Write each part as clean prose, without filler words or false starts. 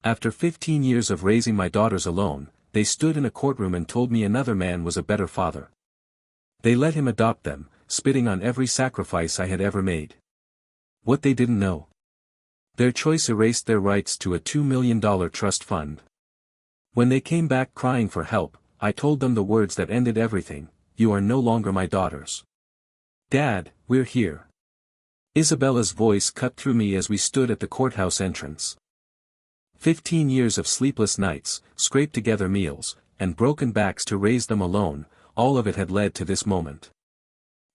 After 15 years of raising my daughters alone, they stood in a courtroom and told me another man was a better father. They let him adopt them, spitting on every sacrifice I had ever made. What they didn't know. Their choice erased their rights to a $2 million trust fund. When they came back crying for help, I told them the words that ended everything: "You are no longer my daughters." "Dad, we're here." Isabella's voice cut through me as we stood at the courthouse entrance. 15 years of sleepless nights, scraped together meals, and broken backs to raise them alone, all of it had led to this moment.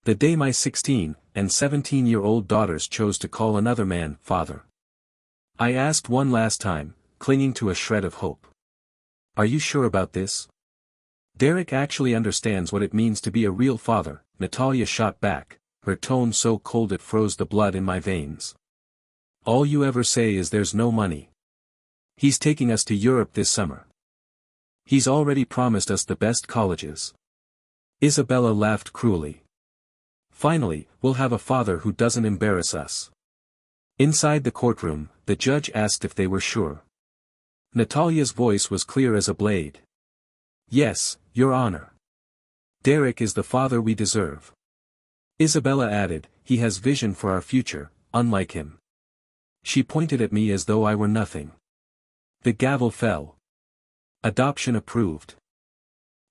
The day my 16- and 17-year-old daughters chose to call another man father. I asked one last time, clinging to a shred of hope. "Are you sure about this?" "Derek actually understands what it means to be a real father," Natalia shot back, her tone so cold it froze the blood in my veins. "All you ever say is there's no money. He's taking us to Europe this summer. He's already promised us the best colleges." Isabella laughed cruelly. "Finally, we'll have a father who doesn't embarrass us." Inside the courtroom, the judge asked if they were sure. Natalia's voice was clear as a blade. "Yes, Your Honor. Derek is the father we deserve." Isabella added, "He has vision for our future, unlike him." She pointed at me as though I were nothing. The gavel fell. Adoption approved.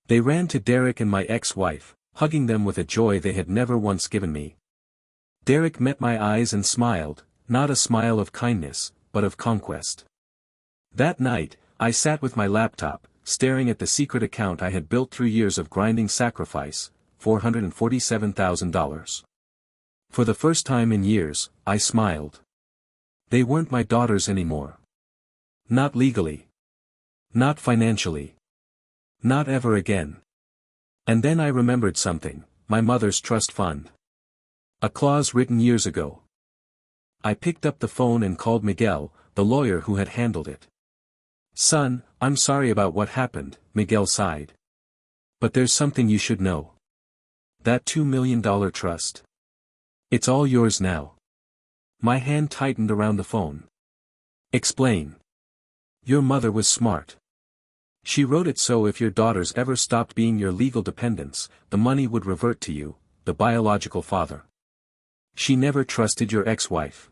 They ran to Derek and my ex-wife, hugging them with a joy they had never once given me. Derek met my eyes and smiled, not a smile of kindness, but of conquest. That night, I sat with my laptop, staring at the secret account I had built through years of grinding sacrifice, $447,000. For the first time in years, I smiled. They weren't my daughters anymore. Not legally. Not financially. Not ever again. And then I remembered something: my mother's trust fund. A clause written years ago. I picked up the phone and called Miguel, the lawyer who had handled it. "Son, I'm sorry about what happened," Miguel sighed. "But there's something you should know. That $2 million trust. It's all yours now." My hand tightened around the phone. "Explain." "Your mother was smart. She wrote it so if your daughters ever stopped being your legal dependents, the money would revert to you, the biological father. She never trusted your ex-wife."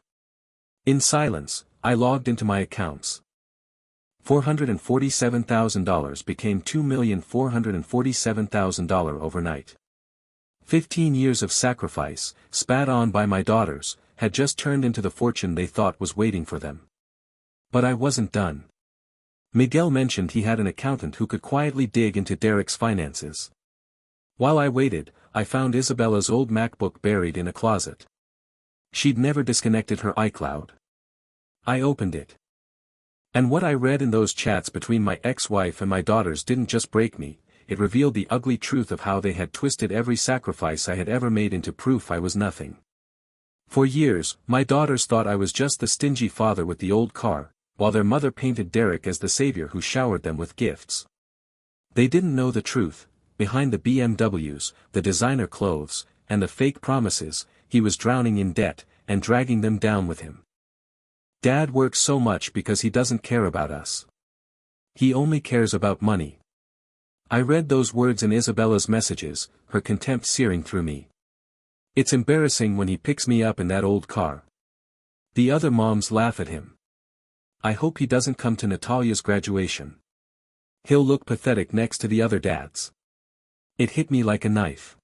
In silence, I logged into my accounts. $447,000 became $2,447,000 overnight. 15 years of sacrifice, spat on by my daughters, had just turned into the fortune they thought was waiting for them. But I wasn't done. Miguel mentioned he had an accountant who could quietly dig into Derek's finances. While I waited, I found Isabella's old MacBook buried in a closet. She'd never disconnected her iCloud. I opened it. And what I read in those chats between my ex-wife and my daughters didn't just break me, it revealed the ugly truth of how they had twisted every sacrifice I had ever made into proof I was nothing. For years, my daughters thought I was just the stingy father with the old car, while their mother painted Derek as the savior who showered them with gifts. They didn't know the truth: behind the BMWs, the designer clothes, and the fake promises, he was drowning in debt, and dragging them down with him. "Dad works so much because he doesn't care about us. He only cares about money." I read those words in Isabella's messages, her contempt searing through me. "It's embarrassing when he picks me up in that old car. The other moms laugh at him. I hope he doesn't come to Natalia's graduation. He'll look pathetic next to the other dads." It hit me like a knife.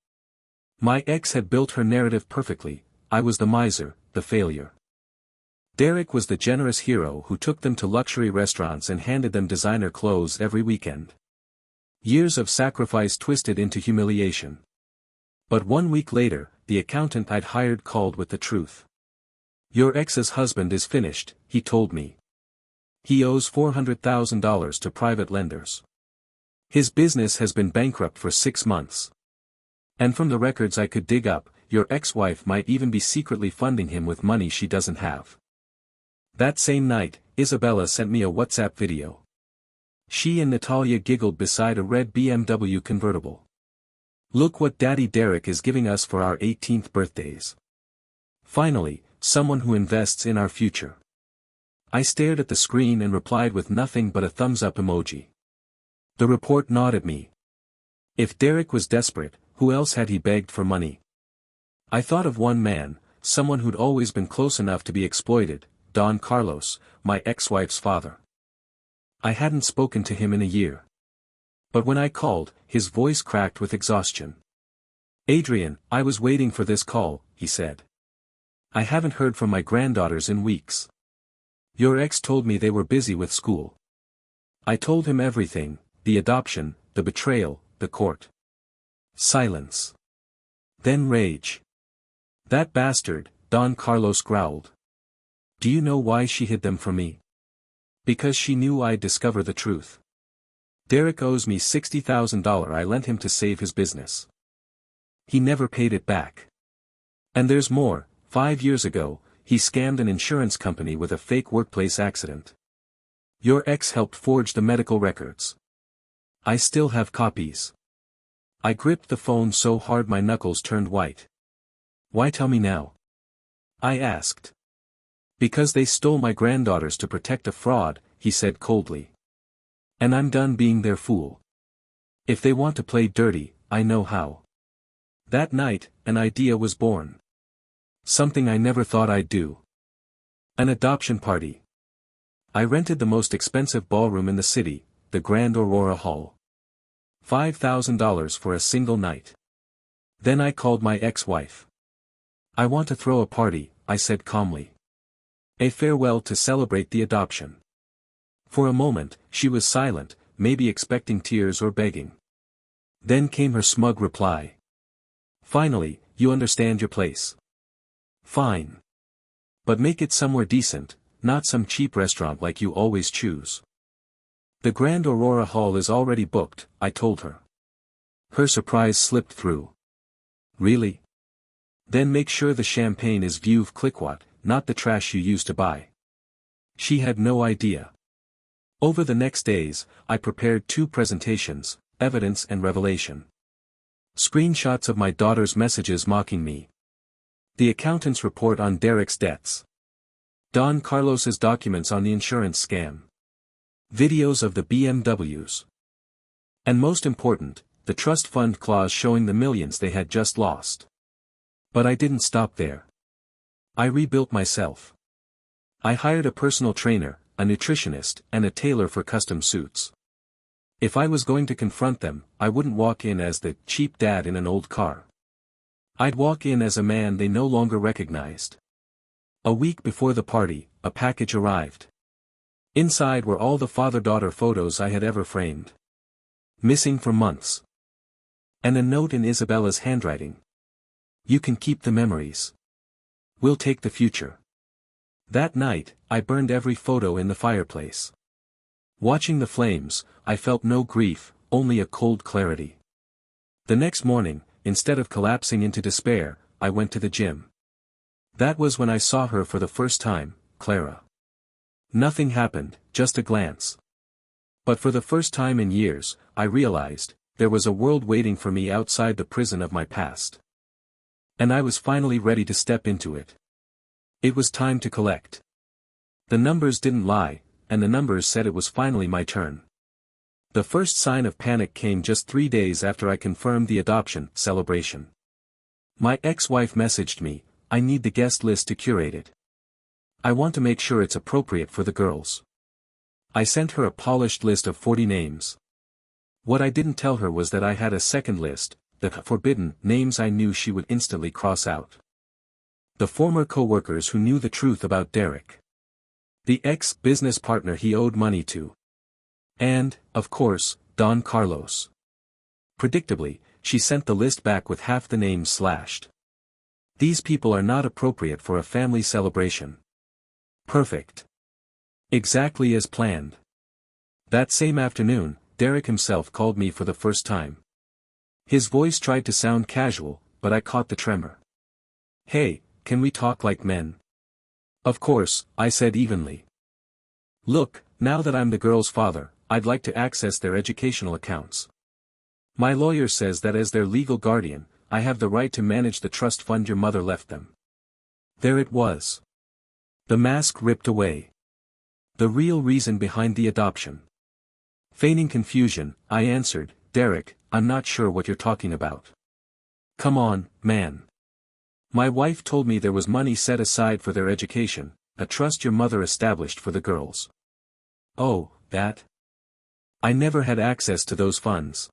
My ex had built her narrative perfectly: I was the miser, the failure. Derek was the generous hero who took them to luxury restaurants and handed them designer clothes every weekend. Years of sacrifice twisted into humiliation. But 1 week later, the accountant I'd hired called with the truth. "Your ex's husband is finished," he told me. "He owes $400,000 to private lenders. His business has been bankrupt for 6 months. And from the records I could dig up, your ex-wife might even be secretly funding him with money she doesn't have." That same night, Isabella sent me a WhatsApp video. She and Natalia giggled beside a red BMW convertible. "Look what Daddy Derek is giving us for our 18th birthdays. Finally, someone who invests in our future." I stared at the screen and replied with nothing but a thumbs-up emoji. The report gnawed at me. If Derek was desperate, who else had he begged for money? I thought of one man, someone who'd always been close enough to be exploited, Don Carlos, my ex-wife's father. I hadn't spoken to him in a year. But when I called, his voice cracked with exhaustion. "Adrian, I was waiting for this call," he said. "I haven't heard from my granddaughters in weeks. Your ex told me they were busy with school." I told him everything, the adoption, the betrayal, the court. Silence. Then rage. "That bastard," Don Carlos growled. "Do you know why she hid them from me? Because she knew I'd discover the truth. Derek owes me $60,000 I lent him to save his business. He never paid it back. And there's more, 5 years ago, he scammed an insurance company with a fake workplace accident. Your ex helped forge the medical records. I still have copies." I gripped the phone so hard my knuckles turned white. "Why tell me now?" I asked. "Because they stole my granddaughters to protect a fraud," he said coldly. "And I'm done being their fool. If they want to play dirty, I know how." That night, an idea was born. Something I never thought I'd do. An adoption party. I rented the most expensive ballroom in the city, the Grand Aurora Hall. $5,000 for a single night. Then I called my ex-wife. "I want to throw a party," I said calmly. "A farewell to celebrate the adoption." For a moment, she was silent, maybe expecting tears or begging. Then came her smug reply. "Finally, you understand your place. Fine. But make it somewhere decent, not some cheap restaurant like you always choose." "The Grand Aurora Hall is already booked," I told her. Her surprise slipped through. "Really? Then make sure the champagne is Veuve Clicquot, not the trash you used to buy." She had no idea. Over the next days, I prepared 2 presentations, evidence and revelation. Screenshots of my daughter's messages mocking me. The accountant's report on Derek's debts. Don Carlos's documents on the insurance scam. Videos of the BMWs. And most important, the trust fund clause showing the millions they had just lost. But I didn't stop there. I rebuilt myself. I hired a personal trainer, a nutritionist, and a tailor for custom suits. If I was going to confront them, I wouldn't walk in as the cheap dad in an old car. I'd walk in as a man they no longer recognized. A week before the party, a package arrived. Inside were all the father-daughter photos I had ever framed. Missing for months. And a note in Isabella's handwriting. "You can keep the memories. We'll take the future." That night, I burned every photo in the fireplace. Watching the flames, I felt no grief, only a cold clarity. The next morning, instead of collapsing into despair, I went to the gym. That was when I saw her for the first time, Clara. Nothing happened, just a glance. But for the first time in years, I realized, there was a world waiting for me outside the prison of my past. And I was finally ready to step into it. It was time to collect. The numbers didn't lie, and the numbers said it was finally my turn. The first sign of panic came just 3 days after I confirmed the adoption celebration. My ex-wife messaged me, "I need the guest list to curate it. I want to make sure it's appropriate for the girls." I sent her a polished list of 40 names. What I didn't tell her was that I had a second list, the forbidden names I knew she would instantly cross out. The former co-workers who knew the truth about Derek. The ex-business partner he owed money to. And, of course, Don Carlos. Predictably, she sent the list back with half the names slashed. These people are not appropriate for a family celebration. Perfect. Exactly as planned. That same afternoon, Derek himself called me for the first time. His voice tried to sound casual, but I caught the tremor. "Hey, can we talk like men?" "Of course," I said evenly. "Look, now that I'm the girl's father, I'd like to access their educational accounts. My lawyer says that as their legal guardian, I have the right to manage the trust fund your mother left them." There it was. The mask ripped away. The real reason behind the adoption. Feigning confusion, I answered, Derek, I'm not sure what you're talking about. Come on, man. My wife told me there was money set aside for their education, a trust your mother established for the girls. Oh, that? I never had access to those funds.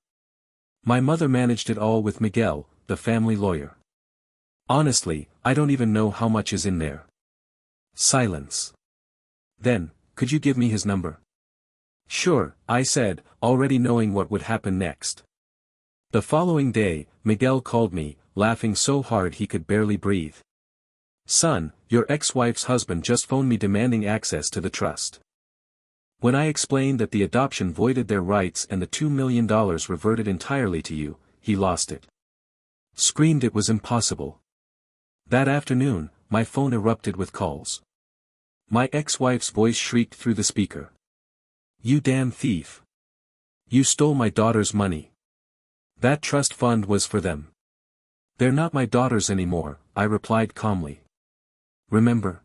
My mother managed it all with Miguel, the family lawyer. Honestly, I don't even know how much is in there. Silence. Then, could you give me his number? Sure, I said, already knowing what would happen next. The following day, Miguel called me, laughing so hard he could barely breathe. Son, your ex-wife's husband just phoned me demanding access to the trust. When I explained that the adoption voided their rights and the $2 million reverted entirely to you, he lost it. Screamed it was impossible. That afternoon, my phone erupted with calls. My ex-wife's voice shrieked through the speaker. You damn thief. You stole my daughter's money. That trust fund was for them. They're not my daughters anymore, I replied calmly. Remember?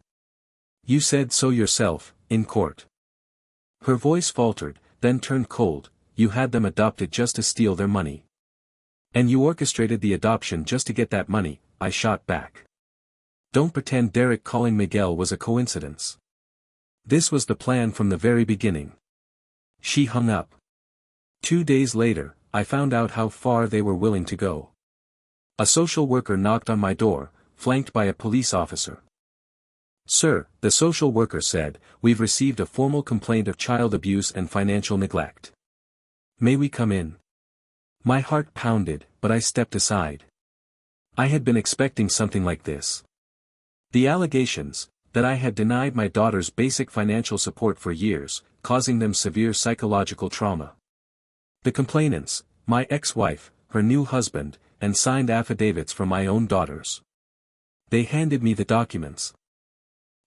You said so yourself, in court. Her voice faltered, then turned cold. You had them adopted just to steal their money. And you orchestrated the adoption just to get that money, I shot back. Don't pretend Derek calling Miguel was a coincidence. This was the plan from the very beginning. She hung up. 2 days later, I found out how far they were willing to go. A social worker knocked on my door, flanked by a police officer. Sir, the social worker said, we've received a formal complaint of child abuse and financial neglect. May we come in? My heart pounded, but I stepped aside. I had been expecting something like this. The allegations, that I had denied my daughters basic financial support for years, causing them severe psychological trauma. The complainants, my ex-wife, her new husband, and signed affidavits from my own daughters. They handed me the documents.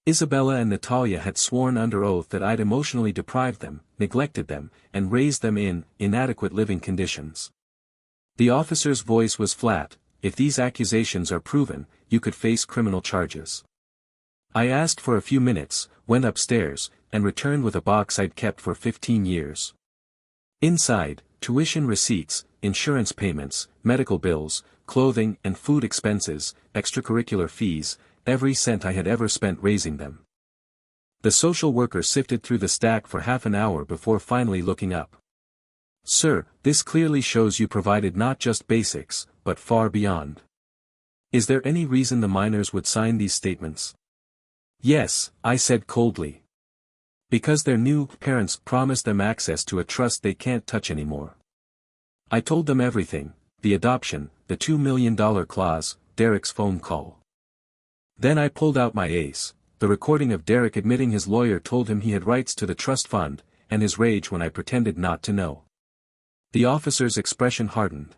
Isabella and Natalia had sworn under oath that I'd emotionally deprived them, neglected them, and raised them in inadequate living conditions. The officer's voice was flat. If these accusations are proven, you could face criminal charges. I asked for a few minutes, went upstairs, and returned with a box I'd kept for 15 years. Inside, tuition receipts, insurance payments, medical bills, clothing and food expenses, extracurricular fees, every cent I had ever spent raising them. The social worker sifted through the stack for half an hour before finally looking up. Sir, this clearly shows you provided not just basics, but far beyond. Is there any reason the minors would sign these statements? Yes, I said coldly. Because their new parents promised them access to a trust they can't touch anymore. I told them everything, the adoption, the $2 million clause, Derek's phone call. Then I pulled out my ace, the recording of Derek admitting his lawyer told him he had rights to the trust fund, and his rage when I pretended not to know. The officer's expression hardened.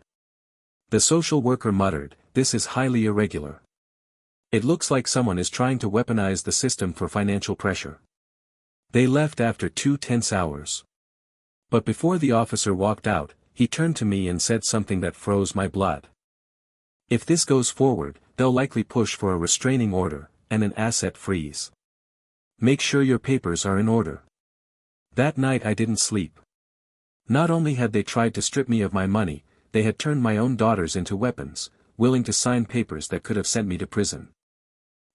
The social worker muttered, "This is highly irregular. It looks like someone is trying to weaponize the system for financial pressure." They left after 2 tense hours. But before the officer walked out, he turned to me and said something that froze my blood. If this goes forward, they'll likely push for a restraining order, and an asset freeze. Make sure your papers are in order. That night I didn't sleep. Not only had they tried to strip me of my money, they had turned my own daughters into weapons, willing to sign papers that could have sent me to prison.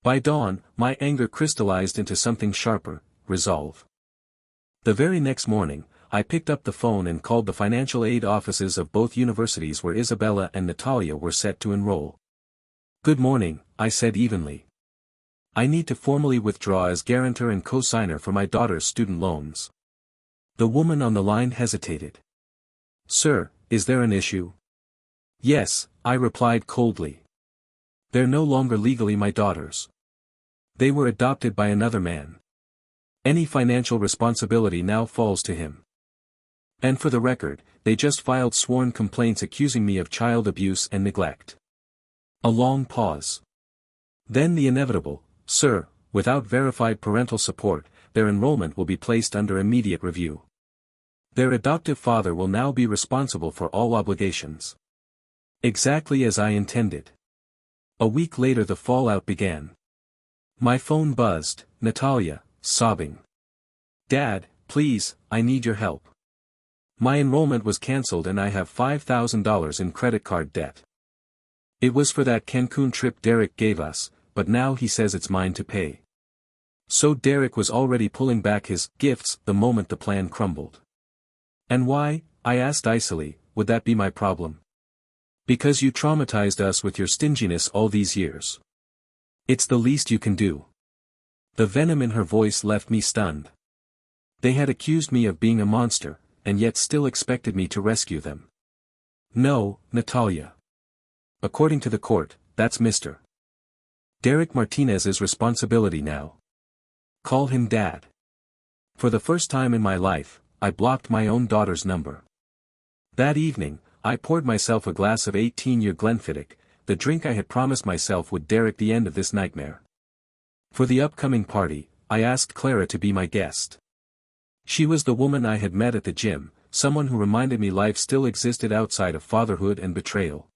By dawn, my anger crystallized into something sharper, resolve. The very next morning, I picked up the phone and called the financial aid offices of both universities where Isabella and Natalia were set to enroll. "Good morning," I said evenly. "I need to formally withdraw as guarantor and co-signer for my daughter's student loans." The woman on the line hesitated. "Sir, is there an issue?" "Yes," I replied coldly. "They're no longer legally my daughters. They were adopted by another man. Any financial responsibility now falls to him. And for the record, they just filed sworn complaints accusing me of child abuse and neglect." A long pause. Then the inevitable, "Sir, without verified parental support, their enrollment will be placed under immediate review. Their adoptive father will now be responsible for all obligations." Exactly as I intended. A week later the fallout began. My phone buzzed, Natalia, sobbing. Dad, please, I need your help. My enrollment was cancelled and I have $5,000 in credit card debt. It was for that Cancun trip Derek gave us, but now he says it's mine to pay. So Derek was already pulling back his gifts the moment the plan crumbled. And why, I asked icily, would that be my problem? Because you traumatized us with your stinginess all these years. It's the least you can do. The venom in her voice left me stunned. They had accused me of being a monster, and yet still expected me to rescue them. No, Natalia. According to the court, that's Mr. Derek Martinez's responsibility now. Call him Dad. For the first time in my life, I blocked my own daughter's number. That evening, I poured myself a glass of 18-year Glenfiddich, the drink I had promised myself would Derek the end of this nightmare. For the upcoming party, I asked Clara to be my guest. She was the woman I had met at the gym, someone who reminded me life still existed outside of fatherhood and betrayal.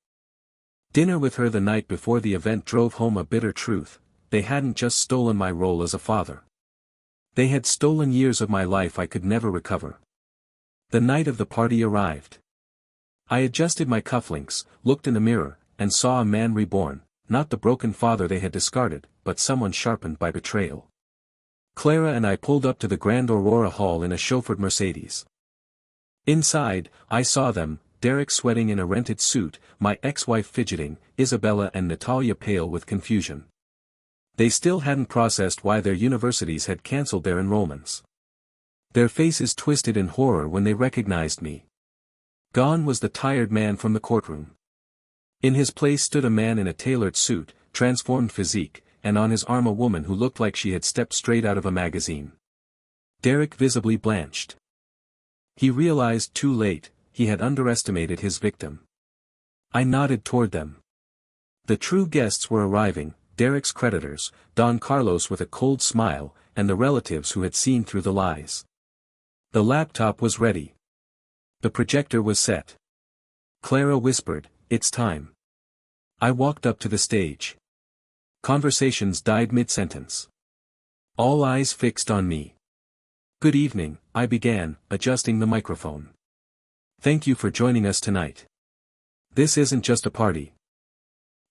Dinner with her the night before the event drove home a bitter truth: they hadn't just stolen my role as a father. They had stolen years of my life I could never recover. The night of the party arrived. I adjusted my cufflinks, looked in the mirror, and saw a man reborn, not the broken father they had discarded, but someone sharpened by betrayal. Clara and I pulled up to the Grand Aurora Hall in a chauffeured Mercedes. Inside, I saw them, Derek sweating in a rented suit, my ex-wife fidgeting, Isabella and Natalia pale with confusion. They still hadn't processed why their universities had cancelled their enrollments. Their faces twisted in horror when they recognized me. Gone was the tired man from the courtroom. In his place stood a man in a tailored suit, transformed physique, and on his arm a woman who looked like she had stepped straight out of a magazine. Derek visibly blanched. He realized too late, he had underestimated his victim. I nodded toward them. The true guests were arriving, Derek's creditors, Don Carlos with a cold smile, and the relatives who had seen through the lies. The laptop was ready. The projector was set. Clara whispered, "It's time." I walked up to the stage. Conversations died mid-sentence. All eyes fixed on me. "Good evening," I began, adjusting the microphone. "Thank you for joining us tonight. This isn't just a party.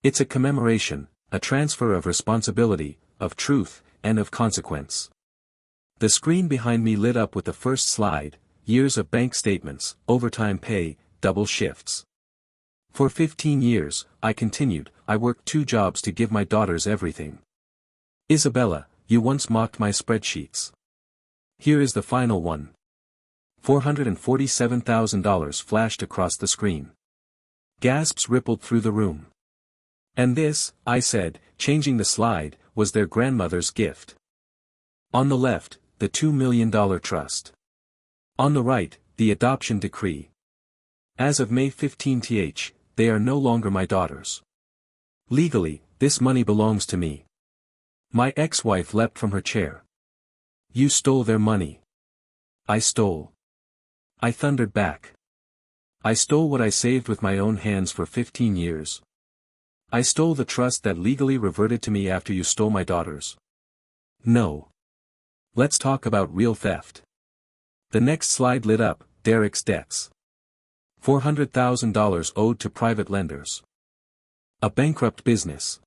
It's a commemoration, a transfer of responsibility, of truth, and of consequence." The screen behind me lit up with the first slide: years of bank statements, overtime pay, double shifts. For 15 years, I continued, I worked 2 jobs to give my daughters everything. Isabella, you once mocked my spreadsheets. Here is the final one. $447,000 flashed across the screen. Gasps rippled through the room. And this, I said, changing the slide, was their grandmother's gift. On the left, the $2 million trust. On the right, the adoption decree. As of May 15th, they are no longer my daughters. Legally, this money belongs to me. My ex-wife leapt from her chair. "You stole their money." "I stole." I thundered back. "I stole what I saved with my own hands for 15 years. I stole the trust that legally reverted to me after you stole my daughters." "No. Let's talk about real theft." The next slide lit up, Derek's debts. $400,000 owed to private lenders. A bankrupt business.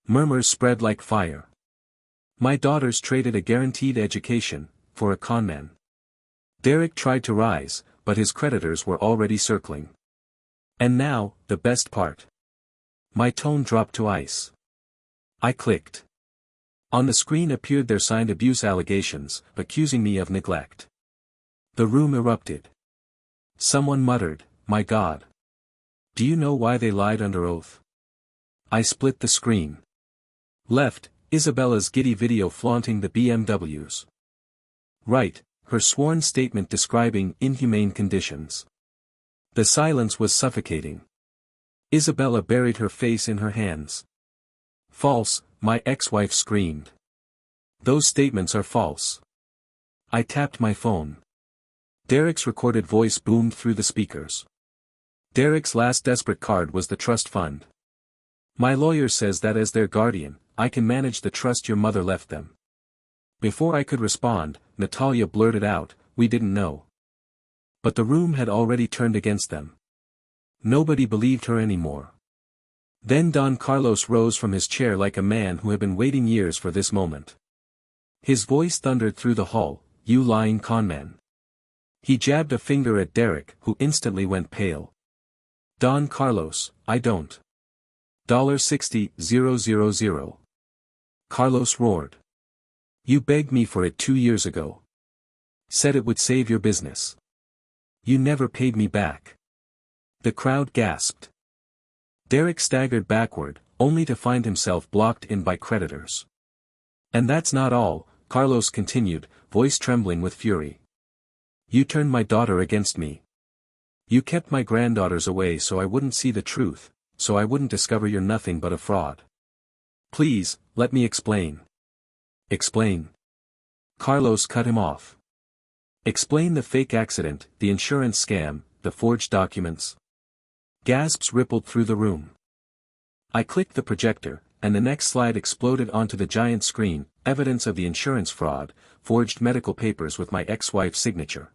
Murmurs spread like fire. My daughters traded a guaranteed education for a conman. Derek tried to rise, but his creditors were already circling. And now, the best part. My tone dropped to ice. I clicked. On the screen appeared their signed abuse allegations, accusing me of neglect. The room erupted. Someone muttered, "My God. Do you know why they lied under oath?" I split the screen. Left, Isabella's giddy video flaunting the BMWs. Right, her sworn statement describing inhumane conditions. The silence was suffocating. Isabella buried her face in her hands. "False," my ex-wife screamed. "Those statements are false." I tapped my phone. Derek's recorded voice boomed through the speakers. Derek's last desperate card was the trust fund. "My lawyer says that as their guardian, I can manage the trust your mother left them. Before I could respond, Natalia blurted out, "We didn't know." But the room had already turned against them. Nobody believed her anymore. Then Don Carlos rose from his chair like a man who had been waiting years for this moment. His voice thundered through the hall, "You lying conman." He jabbed a finger at Derek, who instantly went pale. "Don Carlos, I don't. $60,000. Carlos roared. "You begged me for it 2 years ago. Said it would save your business. You never paid me back." The crowd gasped. Derek staggered backward, only to find himself blocked in by creditors. "And that's not all," Carlos continued, voice trembling with fury. "You turned my daughter against me. You kept my granddaughters away so I wouldn't see the truth, so I wouldn't discover you're nothing but a fraud. Please, let me explain." "Explain." Carlos cut him off. "Explain the fake accident, the insurance scam, the forged documents." Gasps rippled through the room. I clicked the projector, and the next slide exploded onto the giant screen, evidence of the insurance fraud, forged medical papers with my ex-wife's signature.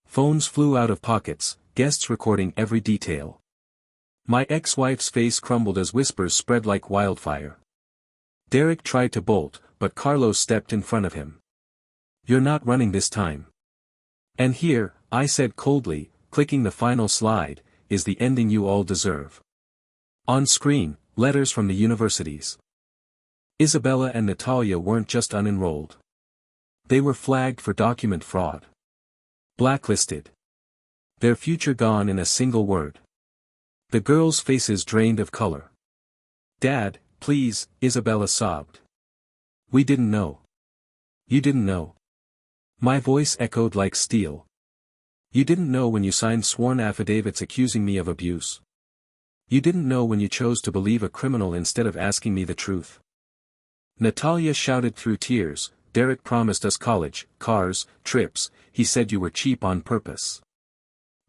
Phones flew out of pockets, guests recording every detail. My ex-wife's face crumbled as whispers spread like wildfire. Derek tried to bolt, but Carlos stepped in front of him. "You're not running this time. And here," I said coldly, clicking the final slide, "is the ending you all deserve." On screen, letters from the universities. Isabella and Natalia weren't just unenrolled. They were flagged for document fraud. Blacklisted. Their future gone in a single word. The girls' faces drained of color. "Dad, please," Isabella sobbed. "We didn't know." "You didn't know." My voice echoed like steel. "You didn't know when you signed sworn affidavits accusing me of abuse. You didn't know when you chose to believe a criminal instead of asking me the truth." Natalia shouted through tears, "Derek promised us college, cars, trips, he said you were cheap on purpose."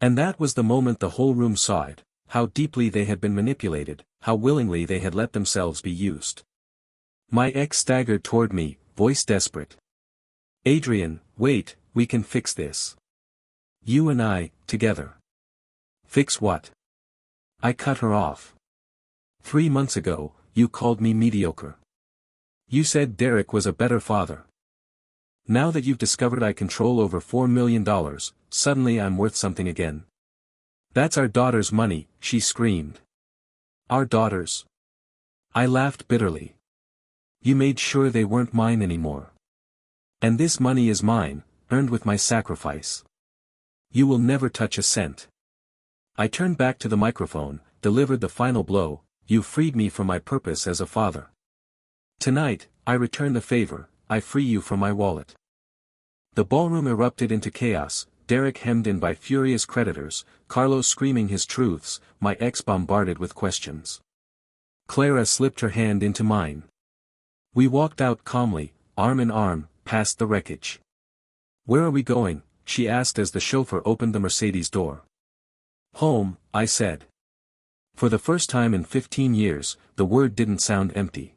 And that was the moment the whole room saw it, how deeply they had been manipulated, how willingly they had let themselves be used. My ex staggered toward me, voice desperate. "Adrian, wait, we can fix this. You and I, together." "Fix what?" I cut her off. 3 months ago, you called me mediocre. You said Derek was a better father. Now that you've discovered I control over $4 million, suddenly I'm worth something again. That's our daughter's money," she screamed. "Our daughters." I laughed bitterly. "You made sure they weren't mine anymore. And this money is mine, earned with my sacrifice. You will never touch a cent." I turned back to the microphone, delivered the final blow, "You freed me from my purpose as a father. Tonight, I return the favor, I free you from my wallet." The ballroom erupted into chaos, Derek hemmed in by furious creditors, Carlos screaming his truths, my ex bombarded with questions. Clara slipped her hand into mine. We walked out calmly, arm in arm, past the wreckage. "Where are we going?" she asked as the chauffeur opened the Mercedes door. "Home," I said. For the first time in 15 years, the word didn't sound empty.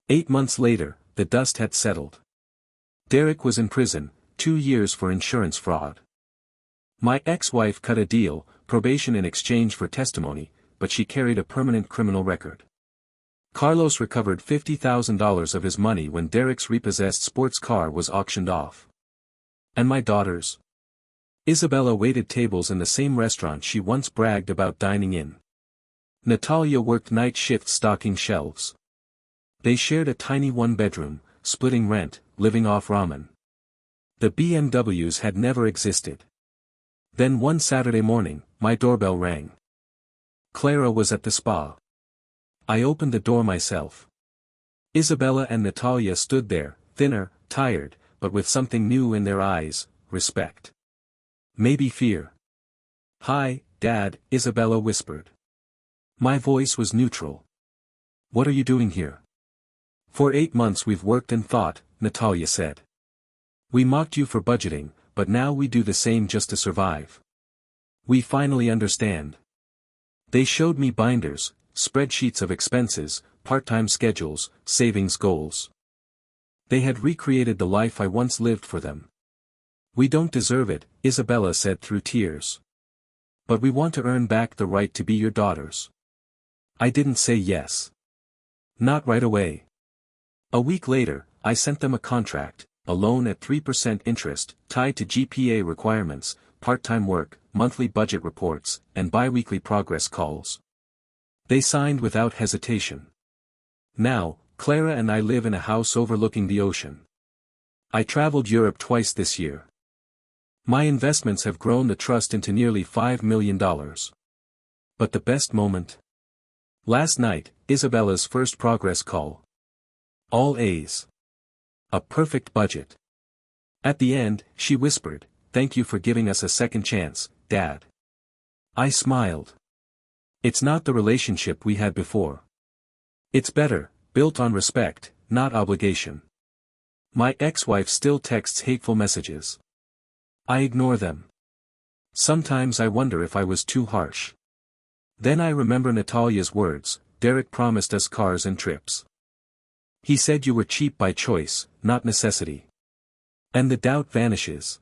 8 months later, the dust had settled. Derek was in prison, 2 years for insurance fraud. My ex-wife cut a deal, probation in exchange for testimony, but she carried a permanent criminal record. Carlos recovered $50,000 of his money when Derek's repossessed sports car was auctioned off. And my daughters? Isabella waited tables in the same restaurant she once bragged about dining in. Natalia worked night shifts stocking shelves. They shared a tiny one-bedroom, splitting rent, living off ramen. The BMWs had never existed. Then one Saturday morning, my doorbell rang. Clara was at the spa. I opened the door myself. Isabella and Natalia stood there, thinner, tired, but with something new in their eyes, respect. Maybe fear. "Hi, Dad," Isabella whispered. My voice was neutral. "What are you doing here?" "For 8 months we've worked and thought," Natalia said. "We mocked you for budgeting, but now we do the same just to survive. We finally understand." They showed me binders, spreadsheets of expenses, part-time schedules, savings goals. They had recreated the life I once lived for them. We don't deserve it, Isabella said through tears. But we want to earn back the right to be your daughters. I didn't say yes. Not right away. A week later, I sent them a contract, a loan at 3% interest, tied to GPA requirements, part-time work, monthly budget reports, and bi-weekly progress calls. They signed without hesitation. Now, Clara and I live in a house overlooking the ocean. I traveled Europe twice this year. My investments have grown the trust into nearly $5 million. But the best moment? Last night, Isabella's first progress call. All A's. A perfect budget. At the end, she whispered, "Thank you for giving us a second chance, Dad." I smiled. It's not the relationship we had before. It's better, built on respect, not obligation. My ex-wife still texts hateful messages. I ignore them. Sometimes I wonder if I was too harsh. Then I remember Natalia's words, "Derek promised us cars and trips. He said you were cheap by choice, not necessity." And the doubt vanishes.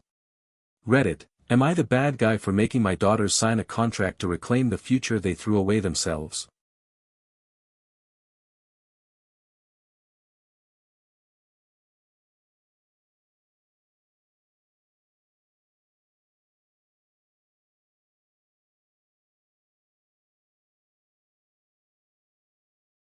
Reddit, am I the bad guy for making my daughters sign a contract to reclaim the future they threw away themselves?